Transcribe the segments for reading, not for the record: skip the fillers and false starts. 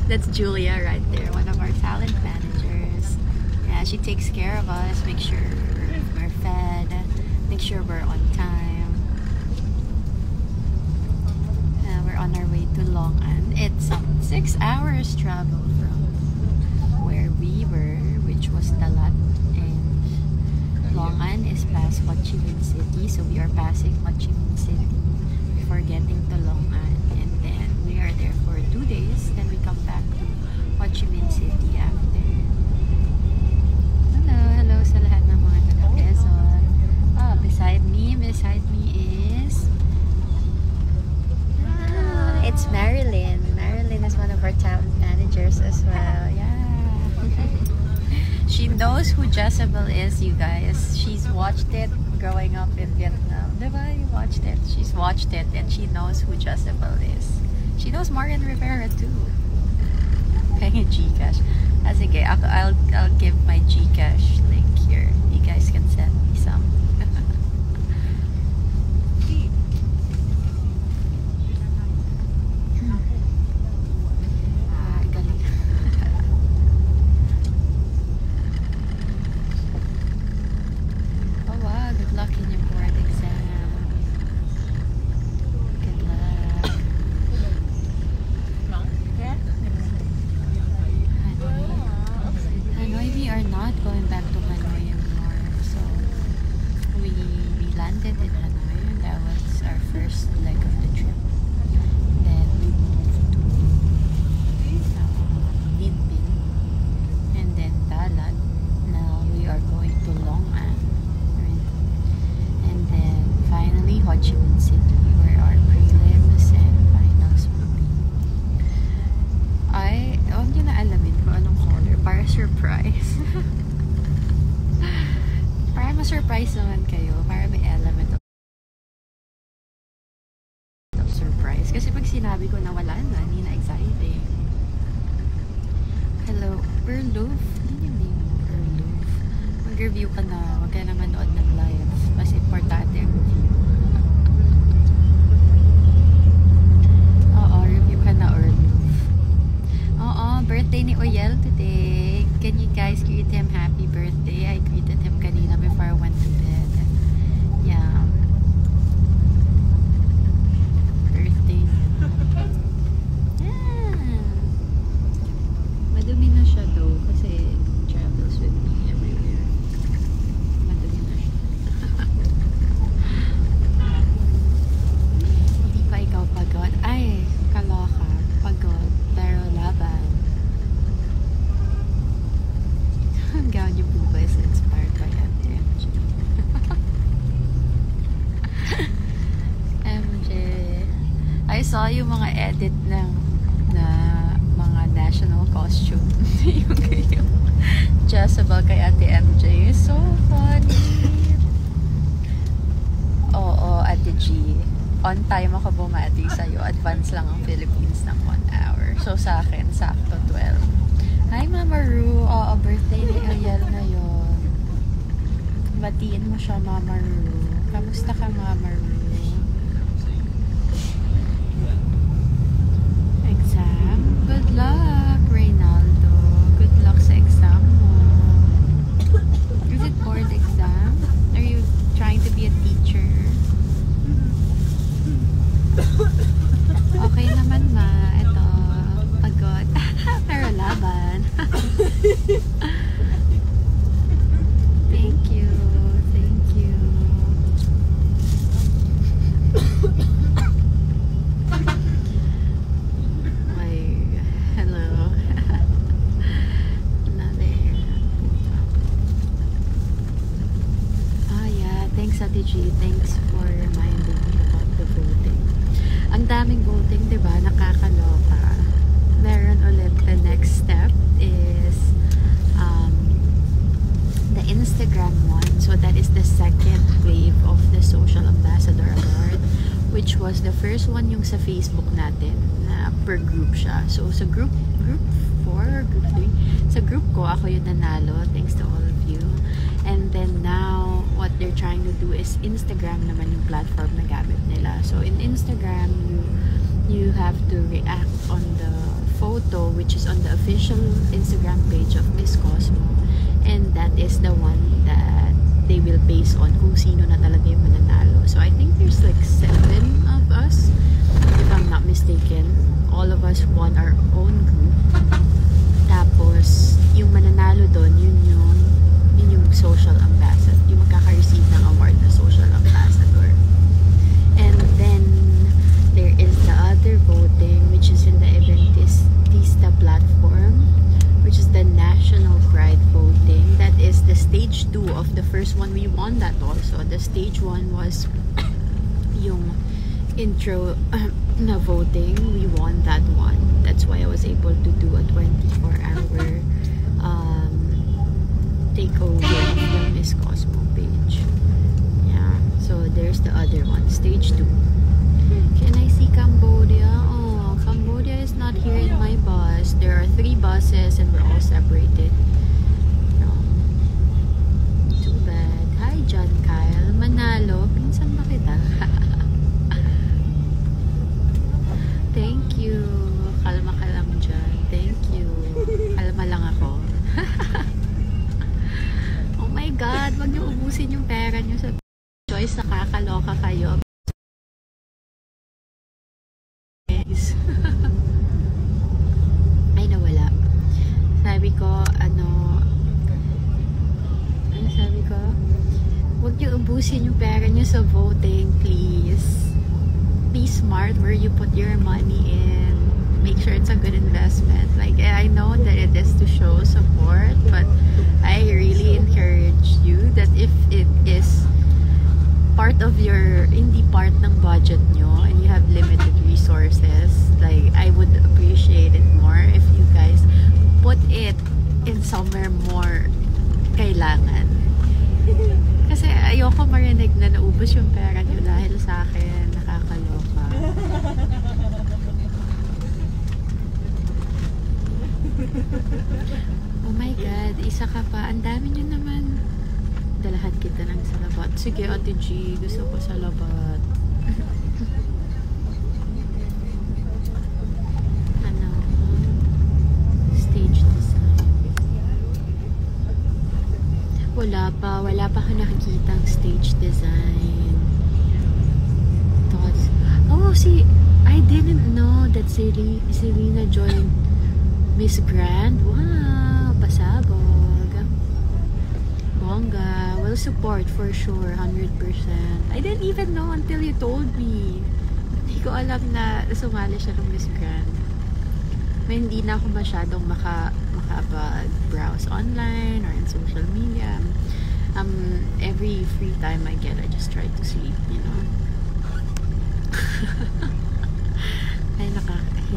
That's Julia right there, one of our talent managers. Yeah, she takes care of us, make sure we're fed, make sure we're on time. We're on our way to Long An. It's 6 hours travel from where we were, which was Talat, and Long An is past Ho Chi Minh City, so we are passing Ho Chi Minh City before getting to Long An, and then we are there for 2 days, then we come back to Ho Chi Minh City after. Hello sa lahat ng mga taga-Quezon. Beside me is it's Marilyn. Marilyn is one of our talent managers as well. Yeah. She knows who Jezebel is, you guys. She's watched it growing up in Vietnam. Diba? You watched it. She's watched it and she knows who Jezebel is. She knows Marian Rivera too. Paying Gcash. Sige, I'll give my Gcash link here. You guys can send me some. Surprise naman kayo para may element of surprise. Kasi pag sinabi ko na wala na, hindi na exciting. Hello, Erloof. Hindi yung name mo, Erloof. Mag-review ka na. Huwag ka na manood ng live. Mas importante ang review. Oo, review ka na, Erloof. Oo, birthday ni Oyel today. Can you guys greet him happy birthday? I greeted him kanina before I went to bed. Yeah. Birthday niya. Yeah. Madumi na siya though kasi travels with me everywhere. Madumi na siya. Hindi pa ikaw pagod? Ay, kaloka. Pagod. Pero laban. Ang gown niyo po ba is inspired by Auntie MJ? MJ. I saw yung mga edit ng mga national costume. yung Jezebel kay Auntie MJ. So funny. Oo, Ate G. On time ako bumati sa'yo. Advance lang ang Philippines ng 1 hour. So sa akin, sakto 12. Hi, Mama Ru. Oo, birthday ni Oyel na yun. Batiin mo siya, Mama Ru. Kamusta ka, Mama Ru? Exam? Good luck, Reynaldo. Good luck sa exam mo. Is it board exam? Are you trying to be a teacher? Okay naman, ma. Ito, pagod. Pero laban. Thank you. Thank you. Hello. Yeah. Thanks, Ate G. Thanks for reminding me about the voting. Ang daming voting, diba? Nakakaloka. Meron ulit, the next step is the Instagram one. So that is the second wave of the Social Ambassador Award, which was the first one yung sa Facebook natin na per group siya. So sa group 4 or group 3, sa group ko ako yung nanalo, thanks to all of you. And then now what they're trying to do is Instagram naman yung platform na gamit nila. So in Instagram you have to react on the photo photo which is on the official Instagram page of Miss Cosmo, and that is the one that they will base on kung sino na talaga yung mananalo. So I think there's like 7 of us, if I'm not mistaken. All of us won our own group. Tapos yung mananalo doon, yun yung social ambassador, yung magkaka-receive ng award na social ambassador. And then there is the other voting, which is in the Eventista platform, which is the National Pride voting. That is the stage 2 of the first one. We won that also. The stage 1 was yung intro na voting. We won that one. That's why I was able to do a 24-hour takeover of the Miss Cosmo page. Yeah. So there's the other one, stage 2. Can I see Cambodia? Oh, Cambodia is not here in my bus. There are 3 buses and we're all separated. Too bad. Hi, John Kyle. Manalo. Pinsan ba kita? Thank you. Kalma ka lang dyan. Thank you. Kalma lang ako. Oh my God. Wag niyo ubusin yung pera niyo sa choice. Nakakaloka kayo. Ay, nawala. Sabi ko, ano sabi ko? Huwag niyo ubusin yung pera niyo sa voting, please. Be smart where you put your money in. Make sure it's a good investment. Like, I know that it is to show support, but I really encourage you that if it is part of your, hindi part ng budget nyo, and you have limited resources, like, I would appreciate it more if you guys put it in somewhere more kailangan. Kasi ayoko marinig na naubos yung pera nyo dahil sa akin. Nakakaloka. Oh my God, isa ka pa. Ang dami nyo naman. Dalahan kita ng salabat. Sige, Ate G, gusto ko salabat. Ano? Stage design. Wala pa ako nakikitang stage design. Thoughts? Oh, I didn't know that Serena joined Miss Grand. Wow, pasabog. Bongga. Will support for sure, 100%. I didn't even know until you told me. Hindi ko alam na sumali siya ng Miss Grand. May hindi na ako masyadong makapag-browse online or in social media. Every free time I get, I just try to sleep, you know.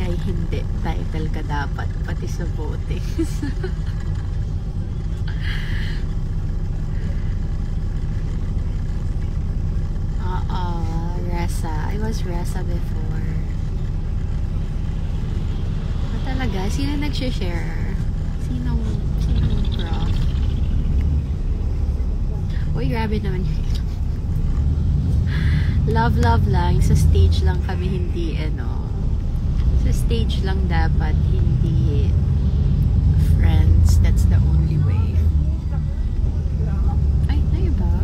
Ay, hindi. Title ka dapat, pati sa voting. Resa. I was Resa before. Talaga? Sino nag-share? Sinong prof? Uy, grabe naman yun. Love lang. Sa stage lang kami, hindi sa stage lang dapat, hindi friends. That's the only way. Ay, tayo ba?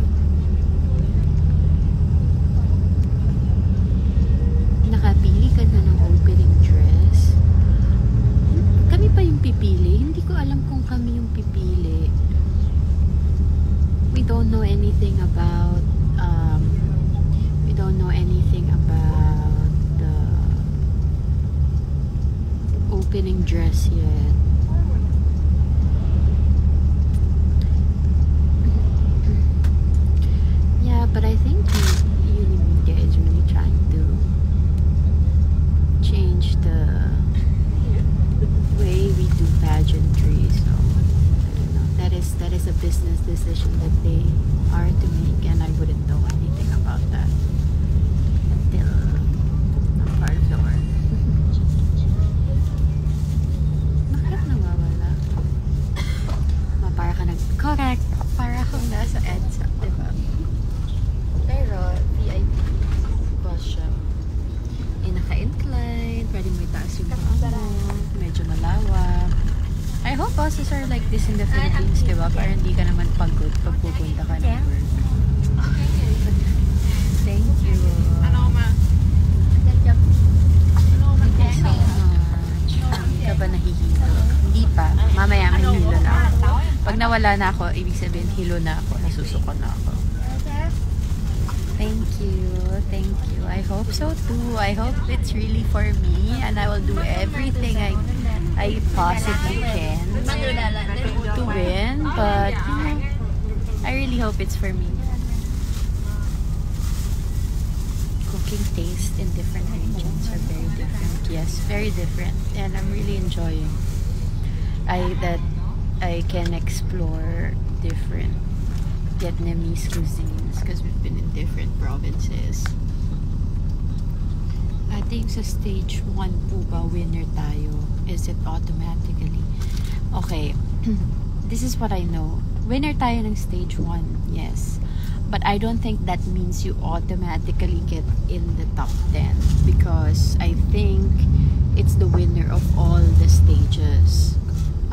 Nakapili ka na ng opening dress? Kami pa yung pipili? Hindi ko alam kung kami yung pipili. We don't know anything about the opening dress yet. Yeah, but I think Unimedia is really trying to change the way we do pageantry, so I don't know. That is a business decision that they are to make, and I wouldn't know anything about that until I'm part of the work. Bakit nawawala? Para ka correct. Para akong nasa EDSA, diba? Pero VIP bus siya. Naka-incline, pwede mo itaas yung paa mo, medyo buses are like this in the Philippines, di ba? Para hindi ka naman pagod pag pupunta ka ng work. Thank you. Thank you so much. Hindi ka ba nahihilo? Hindi pa. Mamaya may hilo na ako. Pag nawala na ako, ibig sabihin hilo na ako. Nasusuko na ako. Thank you. Thank you. I hope so too. I hope it's really for me and I will do everything I possibly can to win. But you know, I really hope it's for me. Cooking tastes in different regions are very different. Yes, very different. And I'm really enjoying that I can explore different Vietnamese cuisines because we've been in different provinces. I think sa stage 1 po ba winner tayo? Is it automatically? Okay, this is what I know. Winner tayo ng stage 1, yes. But I don't think that means you automatically get in the top 10 because I think it's the winner of all the stages.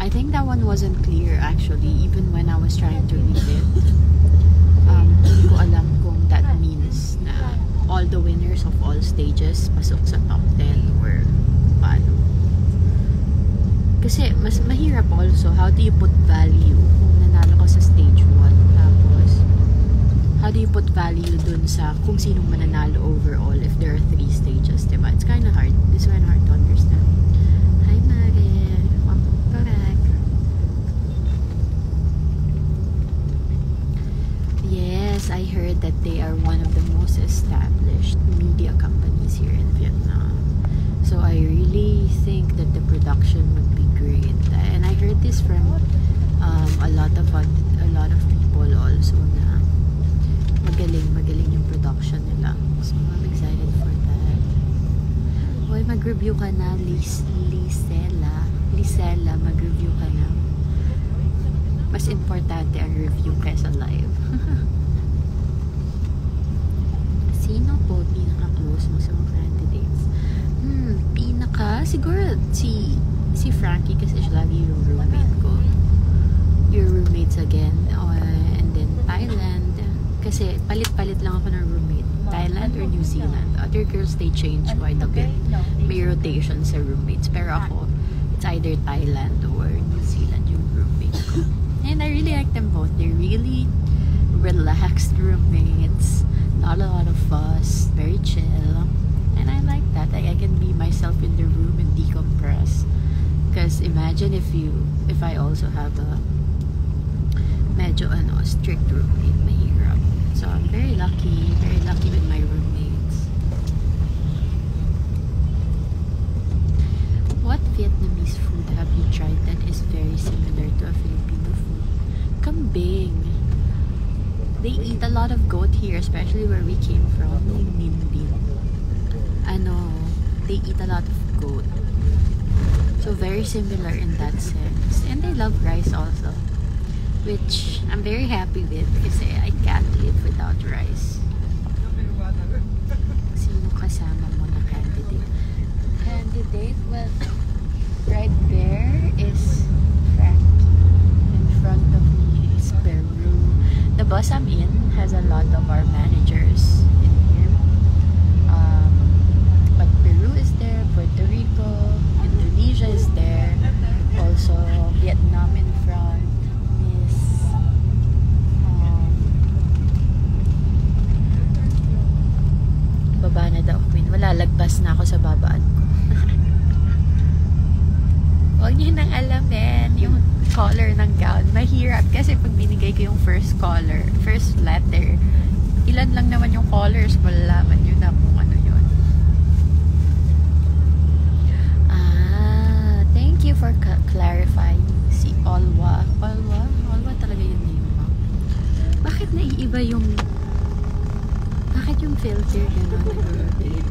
I think that one wasn't clear actually even when I was trying to read it. Hindi ko alam kung that means na all the winners of all stages pasok sa top 10 or paano. Kasi mas mahirap also, how do you put value kung nanalo ka sa stage 1 tapos how do you put value dun sa kung sinong mananalo overall if there are 3 stages, diba? It's kind of hard. It's kind of hard to understand. Hi, Mare. Welcome back. Yes, I heard that they are one of the most established media companies here in Vietnam. So I really think that the production would be great. And I heard this from a lot of people also na magaling yung production nila. So I'm excited for that. Hoy, mag-review ka na, Lisela, mag-review ka na. Mas importante ang review kaysa live. Sino po pinaka-close mo sa mga candidates? Siguro si Frankie kasi siya lagi yung roommate ko. Your roommates again. And then Thailand. Kasi palit-palit lang ako ng roommate. Thailand or New Zealand. Other girls, they change quite a bit. May rotation sa roommates. Pero ako, it's either Thailand or New Zealand yung roommate ko. And I really like them both. They're really relaxed roommates. Not a lot of fuss. Very chill. And I like that. I can be myself in the room and decompress. Because imagine if I also have a medyo strict roommate, mahirap. So I'm very lucky with my roommates. What Vietnamese food have you tried that is very similar to a Filipino food? Kambing. They eat a lot of goat here, especially where we came from. They eat a lot of goat. So very similar in that sense. And they love rice also, which I'm very happy with kasi I can't live without rice. Sino kasama mo na candidate? Well, right there is Frankie. In front of me is Peru. The bus I'm in has a lot of our managers in here. But Peru is there, Puerto Rico, Indonesia is there, also Vietnam in front is baba na daw, Queen. Wala, lagpas na ako sa babaan ko. Huwag niyo nang alamin yung color ng gown. Mahirap kasi pag binigay ko yung first letter, ilan lang naman yung colors, malalaman nyo na kung ano yun. Thank you for clarifying. Si Olwa talaga yung name mo. Bakit naiiba bakit yung filter gano'n nag-rotate?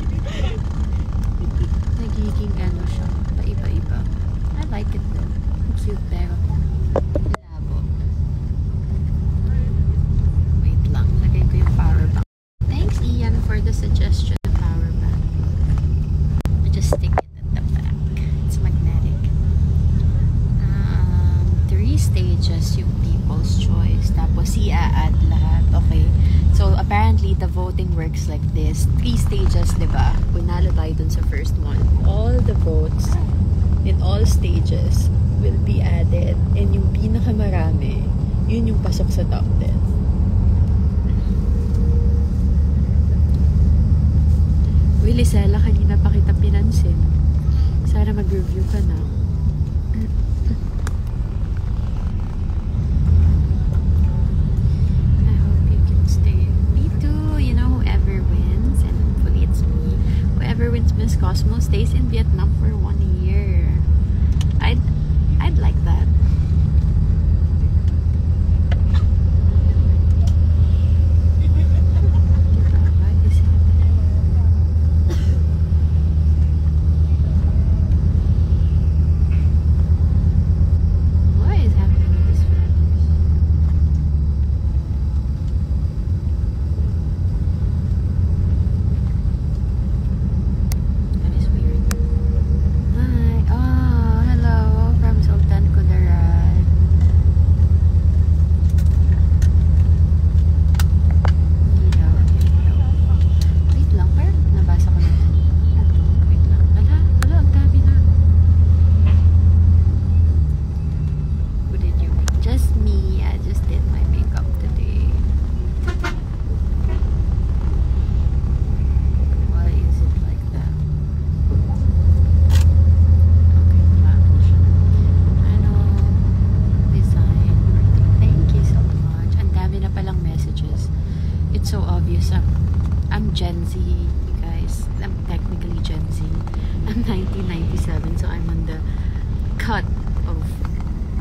Nagiging siya, paiba-iba. I like it though. Cute pero labo. Wait lang, lagay ko yung power bank. Thanks Ian for the suggestion of power bank. I just stick it at the back. It's magnetic. just yung people's choice. Tapos i-add lahat. Okay. So apparently the voting works like this. 3 stages, diba? Punalo tayo dun sa first one. All the votes in all stages will be added. And yung pinakamarami, yun yung pasok sa top 10. Uy, Lisela, kanina pa kita pinansin. Sana mag-review ka na. I hope you can stay. Me too. You know, whoever wins, and hopefully it's me, whoever wins Miss Cosmo stays in Vietnam for 1 year. I'd like that. I'm Gen Z, you guys. I'm technically Gen Z. I'm 1997, so I'm on the cut of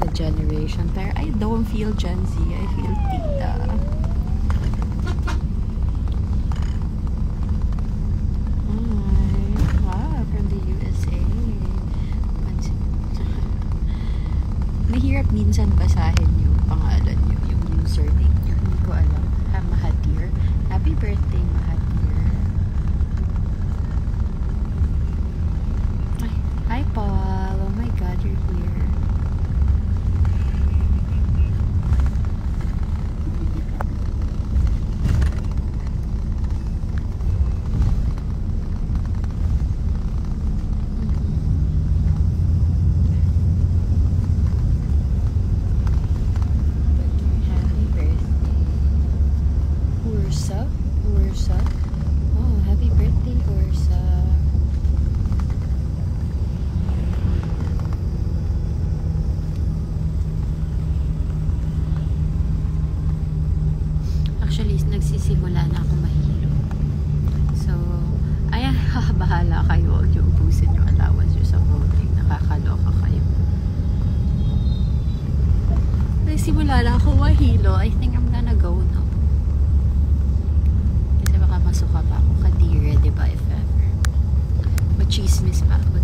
the generation. Pero I don't feel Gen Z. I feel tita. Wow, from the USA. Mahirap minsan basahin yung pangalan nyo, yung username nyo. Hindi ko alam. Mahathir. Happy birthday, Mahathir. Hi, Paul. Oh my God, you're here. Ursa. Oh, happy birthday, Ursa. Actually, nagsisimula na ako mahilo. So, ayan, bahala kayo. Huwag niyo ubusin yung allowance nyo sa voting. Nakakaloka kayo. Nagsimula na ako mahilo. I think I'm gonna go now. Masuka pa ako kadire, diba, if ever. Machismis pa ako